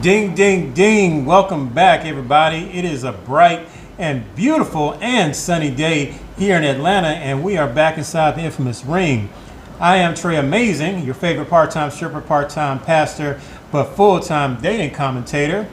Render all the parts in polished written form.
Ding, ding, ding. Welcome back, everybody. It is a bright and beautiful and sunny day here in Atlanta, and we are back inside the infamous ring. I am Trey Amazing, your favorite part-time stripper, part-time pastor, but full-time dating commentator.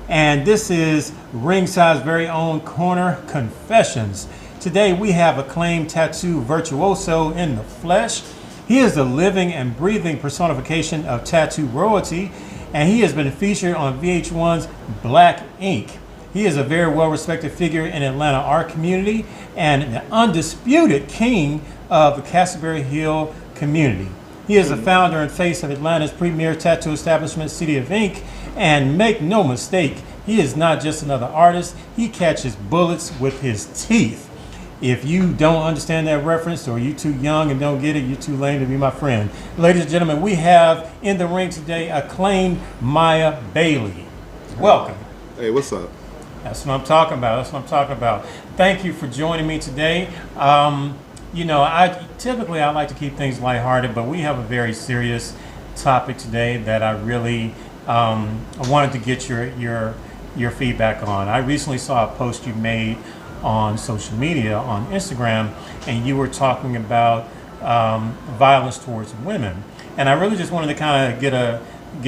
And this is Ringside's very own Corner Confessions. Today we have acclaimed tattoo virtuoso in the flesh. He is the living and breathing personification of tattoo royalty, and he has been featured on VH1's Black Ink. He is a very well-respected figure in Atlanta art community and an undisputed king of the Castleberry Hill community. He is the founder and face of Atlanta's premier tattoo establishment, City of Ink, and make no mistake, he is not just another artist, he catches bullets with his teeth. If you don't understand that reference, or you're too young and don't get it, you're too lame to be my friend. Ladies and gentlemen, we have in the ring today acclaimed Miya Bailey. Welcome. Hey, what's up? That's what I'm talking about. That's what I'm talking about. Thank you for joining me today. I typically like to keep things lighthearted, but we have a very serious topic today that I really wanted to get your feedback on. I recently saw a post you made on social media, on Instagram, and you were talking about violence towards women. And I really just wanted to kind of get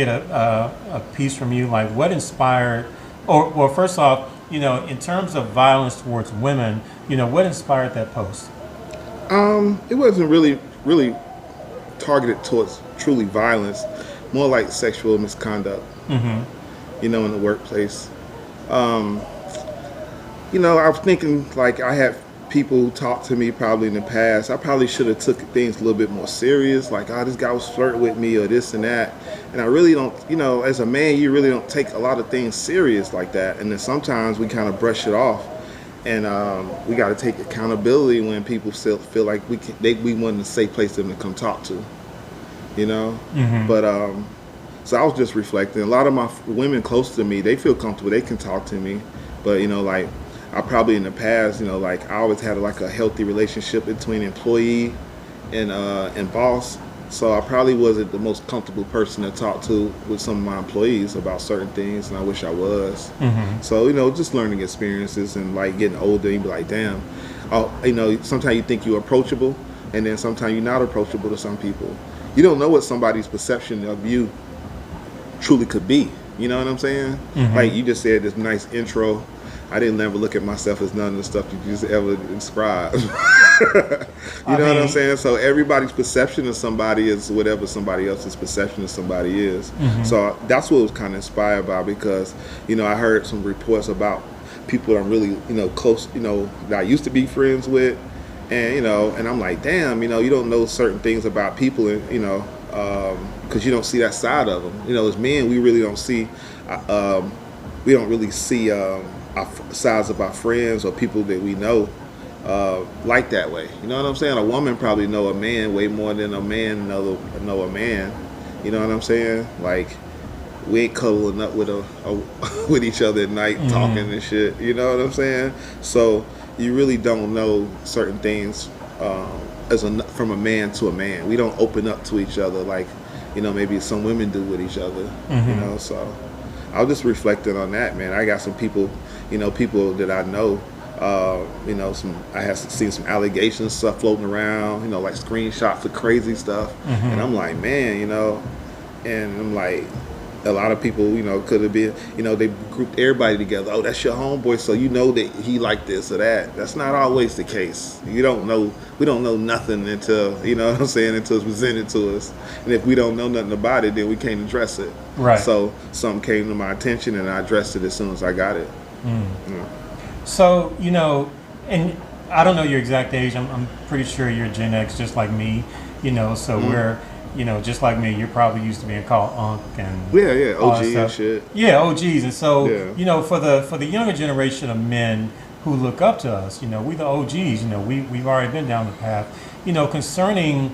a piece from you, like what inspired, or first off, in terms of violence towards women, what inspired that post? It wasn't really targeted towards truly violence, more like sexual misconduct, in the workplace. I was thinking, like, I had people talk to me probably in the past. I probably should have took things a little bit more serious, like, this guy was flirting with me or this and that. And I really don't, as a man, you really don't take a lot of things serious like that. And then sometimes we kind of brush it off. And we got to take accountability when people still feel like we want a safe place for them to come talk to, But so I was just reflecting. A lot of my women close to me, they feel comfortable. They can talk to me. But, I probably in the past, I always had like a healthy relationship between employee and boss. So I probably wasn't the most comfortable person to talk to with some of my employees about certain things, and I wish I was. So, just learning experiences and like getting older, and be like, damn, sometimes you think you're approachable, and then sometimes you're not approachable to some people. You don't know what somebody's perception of you truly could be. You know what I'm saying? Like you just said this nice intro. I didn't ever look at myself as none of the stuff you just ever described. What I'm saying? So everybody's perception of somebody is whatever somebody else's perception of somebody is. So that's what I was kind of inspired by, because, I heard some reports about people that I'm really, close, that I used to be friends with. And, and I'm like, damn, you don't know certain things about people, and, because you don't see that side of them. As men, we really don't see, our sides of our friends or people that we know like that way. You know what I'm saying? A woman probably know a man way more than a man know a man. You know what I'm saying? Like, we ain't cuddling up with with each other at night talking and shit. You know what I'm saying? So you really don't know certain things from a man to a man. We don't open up to each other like, maybe some women do with each other. So I was just reflecting on that, man. I got some people, people that I know, I have seen some allegations, stuff floating around, like screenshots of crazy stuff. And I'm like, man, and I'm like, a lot of people, could have been, they grouped everybody together. Oh, that's your homeboy, so that he like this or that. That's not always the case. We don't know nothing until, until it's presented to us. And if we don't know nothing about it, then we can't address it. Right. So something came to my attention and I addressed it as soon as I got it. So, and I don't know your exact age. I'm pretty sure you're Gen X, just like me, so we're, just like me, you're probably used to being called Unc and OG and shit. Yeah, OGs. And so, yeah. For the younger generation of men who look up to us, we the OGs, we've already been down the path, concerning,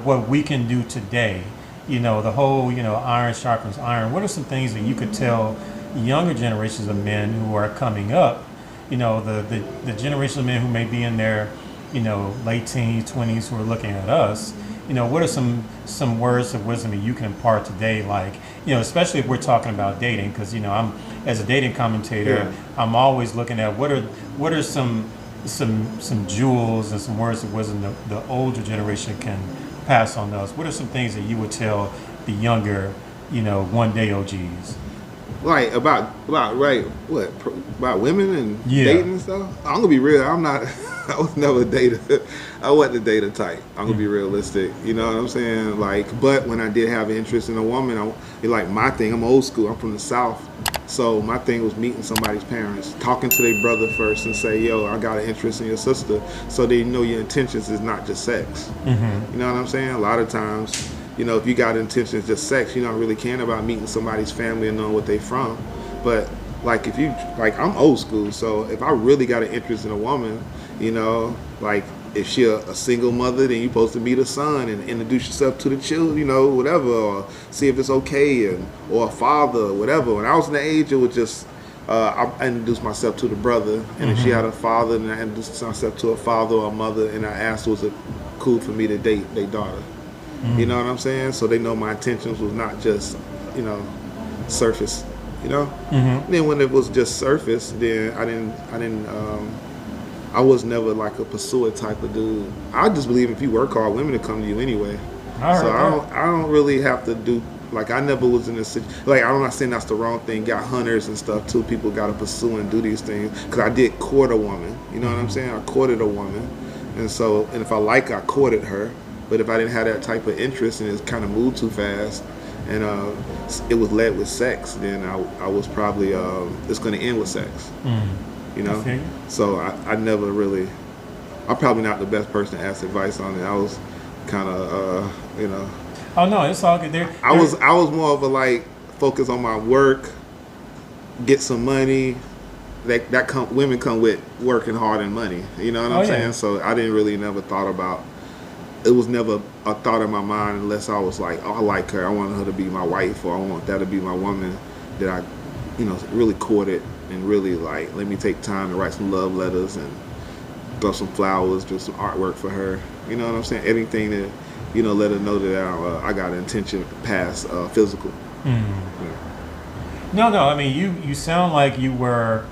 what we can do today, the whole, iron sharpens iron. What are some things that you could tell younger generations of men who are coming up, the generation of men who may be in their, late teens, 20s, who are looking at us, what are some words of wisdom that you can impart today? Like, especially if we're talking about dating, because I'm as a dating commentator, I'm always looking at what are some jewels and some words of wisdom the older generation can pass on us. What are some things that you would tell the younger, one day OGs? Like about right what about women and dating and stuff. I'm gonna be real. I'm not. I was never a dater. I wasn't a dater type. I'm gonna be realistic. You know what I'm saying? Like, but when I did have an interest in a woman, like my thing. I'm old school. I'm from the South, so my thing was meeting somebody's parents, talking to their brother first, and say, "Yo, I got an interest in your sister," so they know your intentions is not just sex. You know what I'm saying? A lot of times, if you got intentions just sex, you're not really caring about meeting somebody's family and knowing what they from. But like if you I'm old school, so if I really got an interest in a woman, like if she a single mother, then you're supposed to meet her son and introduce yourself to the children, whatever, or see if it's okay, or a father, or whatever. When I was in the age, it was just I introduced myself to the brother, and if she had a father, then I introduced myself to a father or a mother, and I asked was it cool for me to date their daughter. You know what I'm saying? So they know my intentions was not just, surface, Then when it was just surface, then I was never like a pursuer type of dude. I just believe if you work hard, women will come to you anyway. I don't really have to do, like I never was in a situation, like I'm not saying that's the wrong thing. Got hunters and stuff too. People got to pursue and do these things. Because I did court a woman, you know what I'm saying? I courted a woman. And if I courted her. But if I didn't have that type of interest and it kind of moved too fast, and it was led with sex, then I was probably it's going to end with sex. Okay. So I never really. I'm probably not the best person to ask advice on it. I was kind of Oh no, it's all good. I was more of a focus on my work, get some money. Women come with working hard and money. You know what I'm saying? So I didn't really never thought about. It was never a thought in my mind unless I was like, oh, I like her. I want her to be my wife, or I want that to be my woman that I, really courted and really let me take time to write some love letters and throw some flowers, do some artwork for her. You know what I'm saying? Anything that, let her know that I got an intention past physical. Yeah. No. I mean, you sound like you were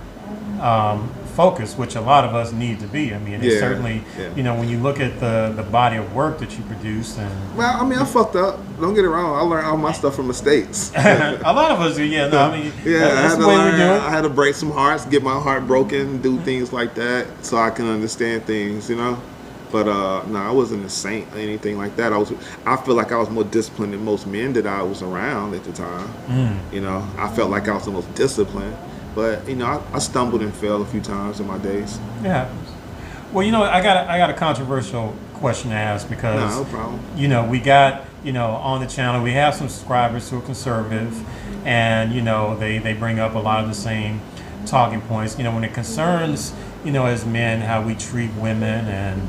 focused, which a lot of us need to be. I mean, it's certainly, when you look at the body of work that you produce. Well, I mean, I fucked up. Don't get it wrong. I learned all my stuff from mistakes. A lot of us do, that's the way we do it. I had to break some hearts, get my heart broken, do things like that so I can understand things, But no, I wasn't a saint or anything like that. I feel like I was more disciplined than most men that I was around at the time. I felt like I was the most disciplined. But I stumbled and fell a few times in my days. Yeah. Well, I got a controversial question to ask because no problem. We got on the channel we have some subscribers who are conservative, and they bring up a lot of the same talking points. When it concerns as men how we treat women and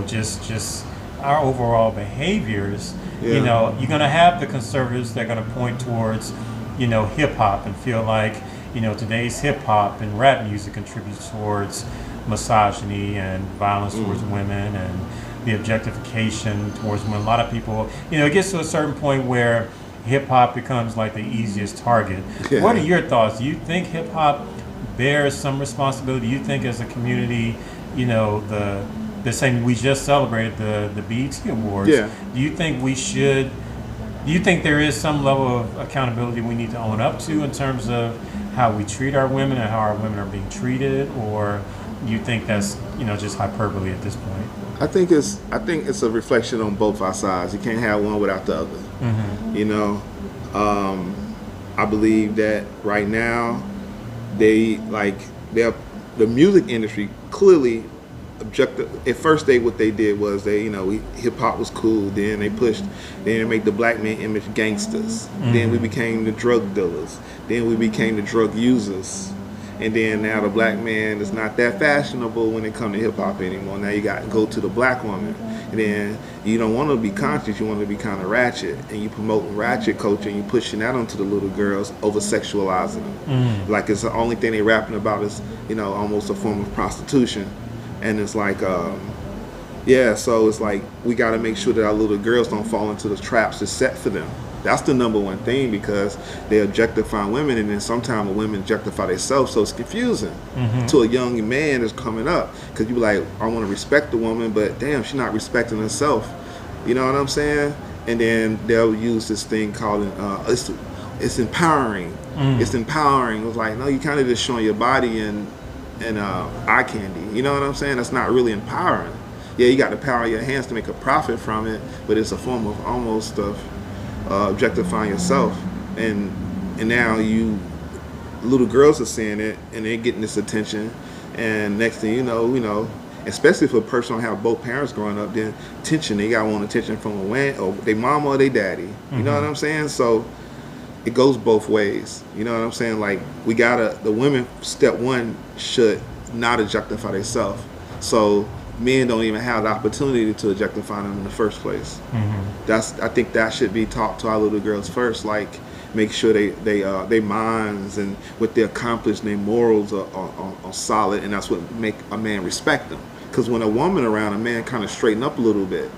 just our overall behaviors. You're gonna have the conservatives that are gonna point towards hip hop and feel like today's hip hop and rap music contributes towards misogyny and violence towards women and the objectification towards women. A lot of people, it gets to a certain point where hip hop becomes like the easiest target. Yeah. What are your thoughts? Do you think hip hop bears some responsibility? Do you think as a community, the same, we just celebrated the BET Awards. Yeah. Do you think we should? Do you think there is some level of accountability we need to own up to in terms of how we treat our women and how our women are being treated, or do you think that's just hyperbole at this point? I think it's a reflection on both our sides. You can't have one without the other. I believe that right now the music industry clearly at first what they did was hip hop was cool, then they made the black man image gangsters, then we became the drug dealers, then we became the drug users, and then now the black man is not that fashionable when it comes to hip hop anymore. Now you got to go to the black woman, and then you don't want to be conscious, you want to be kind of ratchet, and you promoting ratchet culture and you pushing that onto the little girls, over sexualizing them, like it's the only thing they rapping about is almost a form of prostitution. And it's like, Yeah, so it's like we got to make sure that our little girls don't fall into the traps that's set for them. That's the number one thing, because they objectify women, and then sometimes the women objectify themselves, so it's confusing to a young man that's coming up, because you be like, I want to respect the woman, but damn, she's not respecting herself. You know what I'm saying? And then they'll use this thing called it's empowering. It's empowering. It's like, no, you kind of just showing your body and eye candy. You know what I'm saying? That's not really empowering. Yeah, you got the power of your hands to make a profit from it, but it's a form of almost of objectifying yourself. And now little girls are seeing it, and they're getting this attention. And next thing you know, especially if a person don't have both parents growing up, then they got want attention from a man or their mama or their daddy. You know what I'm saying? So it goes both ways. You know what I'm saying? Like, the women, step one, should not objectify themselves. So men don't even have the opportunity to objectify them in the first place. I think that should be taught to our little girls first. Like, make sure they minds and what they accomplish, their morals are solid, and that's what make a man respect them. Because when a woman around, a man kind of straighten up a little bit.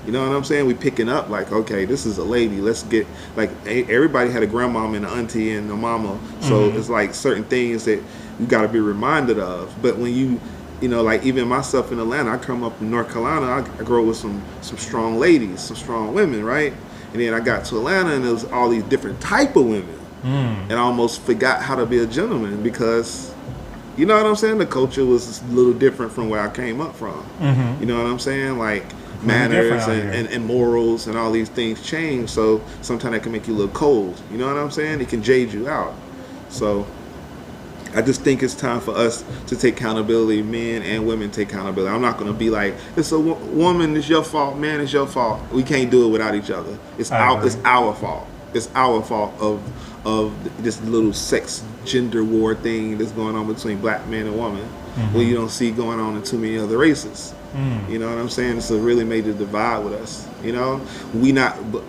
You know what I'm saying? We picking up like, okay, this is a lady. Let's get, like, everybody had a grandmama and an auntie and a mama. So it's like certain things that you got to be reminded of. But when you know, like even myself in Atlanta, I come up in North Carolina, I grew up with some strong ladies, some strong women, right? And then I got to Atlanta, and there was all these different type of women. And I almost forgot how to be a gentleman, because, you know what I'm saying? The culture was a little different from where I came up from. You know what I'm saying? Like, manners and morals and all these things change, so sometimes that can make you look cold. You know what I'm saying? It can jade you out. So I just think it's time for us to take accountability. Men and women take accountability. I'm not going to be like, it's a woman, it's your fault, man, it's your fault. We can't do it without each other. It's our fault. It's our fault of this little sex gender war thing that's going on between black man and woman, when you don't see going on in too many other races. You know what I'm saying? It's a really major divide with us. You know,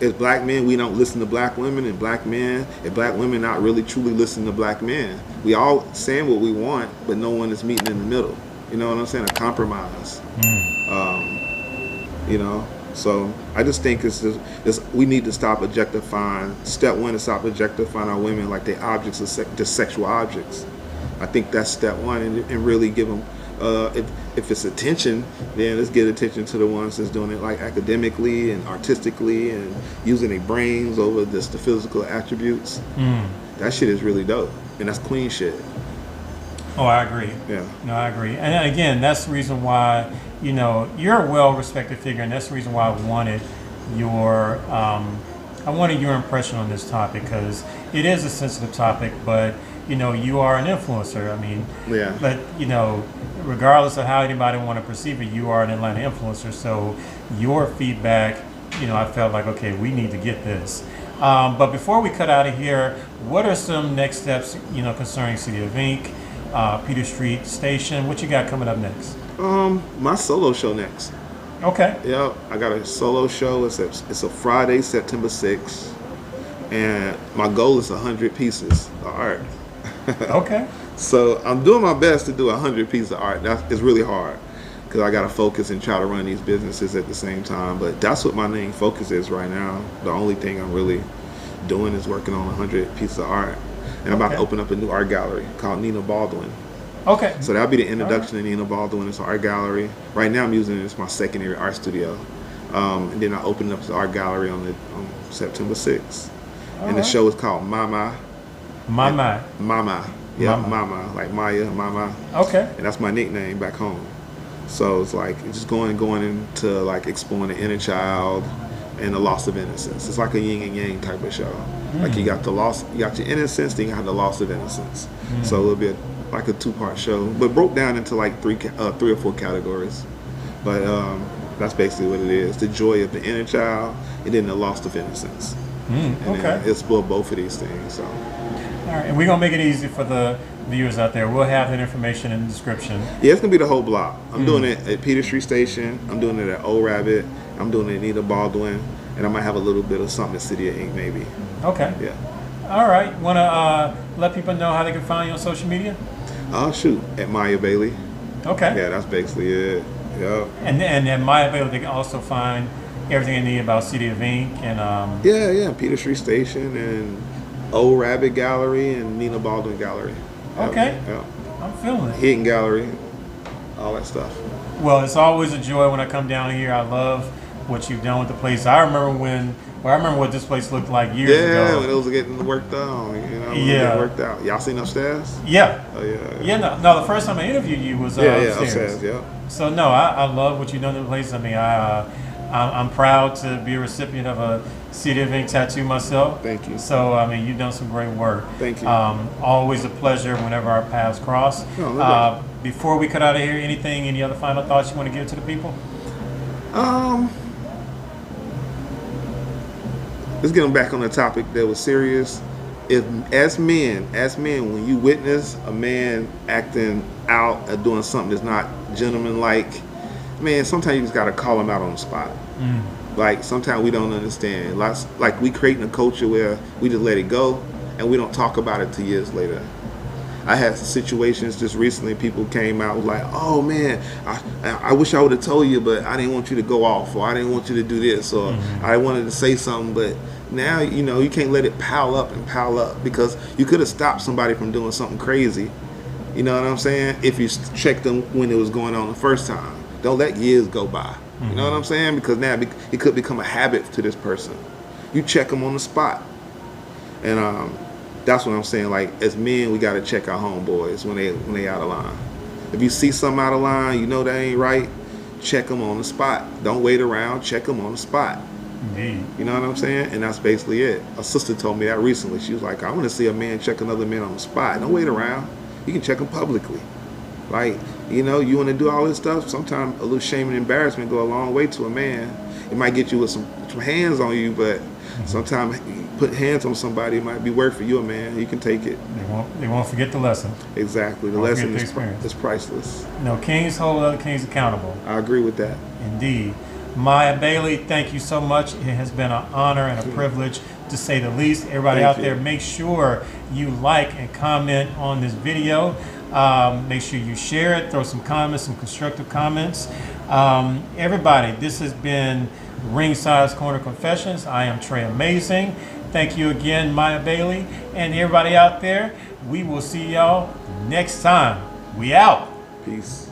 as black men, we don't listen to black women, and black men and black women not really truly listen to black men. We all saying what we want, but no one is meeting in the middle. You know what I'm saying? A compromise. You know, so I just think we need to stop objectifying. Step one is stop objectifying our women like they objects, just sexual objects. I think that's step one, and really give them. If it's attention, then let's get attention to the ones that's doing it like academically and artistically and using their brains over the physical attributes. That shit is really dope, and that's queen shit. Oh, I agree. Yeah. No, I agree. And again, that's the reason why, you know, you're a well-respected figure, and that's the reason why I wanted your impression on this topic, because it is a sensitive topic, but you know, you are an influencer. I mean, but you know, regardless of how anybody want to perceive it, you are an Atlanta influencer. So your feedback, you know, I felt like, okay, we need to get this. But before we cut out of here, what are some next steps, you know, concerning City of Ink, Peter Street Station? What you got coming up next? My solo show next. Okay. Yeah, I got a solo show. It's a Friday, September 6th, and my goal is 100 pieces of art. Okay. So I'm doing my best to do 100 pieces of art. It's really hard, because I got to focus and try to run these businesses at the same time. But that's what my main focus is right now. The only thing I'm really doing is working on 100 pieces of art. And I'm about to open up a new art gallery called Nina Baldwin. Okay. So that'll be the introduction to Nina Baldwin. It's an art gallery. Right now I'm using it as my secondary art studio. And then I opened up the art gallery on September 6th. And the show is called Mama. Mama. Yeah, Mama. Like Maya, Mama. Okay. And that's my nickname back home. So it's like just going into like exploring the inner child and the loss of innocence. It's like a yin and yang type of show. Like you got your innocence, then you have the loss of innocence. So it'll be like a 2-part show, but broke down into like three or four categories. But that's basically what it is: the joy of the inner child, and then the loss of innocence. And then explore both of these things. So. All right, and we're gonna make it easy for the viewers out there. We'll have that information in the description. Yeah, it's gonna be the whole block. I'm doing it at Peter Street Station. I'm doing it at Old Rabbit. I'm doing it at Nina Baldwin, and I might have a little bit of something at City of Ink, maybe. Okay. Yeah. All right. Want to let people know how they can find you on social media? Shoot, at Maya Bailey. Okay. Yeah, that's basically it. Yeah. And then Miya Bailey, they can also find everything they need about City of Ink and Yeah. Peter Street Station and Old Rabbit Gallery and Nina Baldwin Gallery. Okay. Yeah. I'm feeling it. Hidden Gallery, all that stuff. Well, it's always a joy when I come down here. I love what you've done with the place. I remember I remember what this place looked like years Yeah, ago. when it was getting worked on, when it Yeah. get worked out. Y'all seen upstairs? Yeah. Oh yeah. Yeah, no, the first time I interviewed you was upstairs. Yeah. So no, I love what you've done to the place. I mean, I'm proud to be a recipient of a City of Ink tattoo myself. Thank you. So I mean, you've done some great work. Thank you. Always a pleasure whenever our paths cross. No doubt. Before we cut out of here, any other final thoughts you want to give to the people? Let's get back on the topic that was serious. If as men, when you witness a man acting out or doing something that's not gentlemanlike, man, sometimes you just gotta call him out on the spot. Like sometimes we don't understand. Like we creating a culture where we just let it go and we don't talk about it till years later. I had situations just recently. People came out like, "Oh man, I wish I would have told you, but I didn't want you to go off, or I didn't want you to do this, or I wanted to say something." But now you can't let it pile up because you could have stopped somebody from doing something crazy. You know what I'm saying? If you checked them when it was going on the first time, don't let years go by. You know what I'm saying? Because now it could become a habit to this person. You check them on the spot, and that's what I'm saying. Like as men, we got to check our homeboys when they out of line. If you see something out of line, you know that ain't right. Check them on the spot. Don't wait around. Check them on the spot. Indeed. You know what I'm saying? And that's basically it. A sister told me that recently. She was like, "I want to see a man check another man on the spot. Don't wait around. You can check them publicly. Like you want to do all this stuff. Sometimes a little shame and embarrassment go a long way to a man. It might get you with some hands on you, but sometimes put hands on somebody, it might be worth for you, a man. You can take it. They won't forget the lesson. Exactly. The lesson is priceless. No, kings hold other kings accountable. I agree with that. Indeed. Miya Bailey, thank you so much. It has been an honor and a privilege, to say the least. Everybody out there, make sure you like and comment on this video. Make sure you share it. Throw some comments, some constructive comments. Everybody, this has been Ringside's Corner Confessions. I am Trey Amazing. Thank you again, Miya Bailey. And everybody out there, we will see y'all next time. We out. Peace.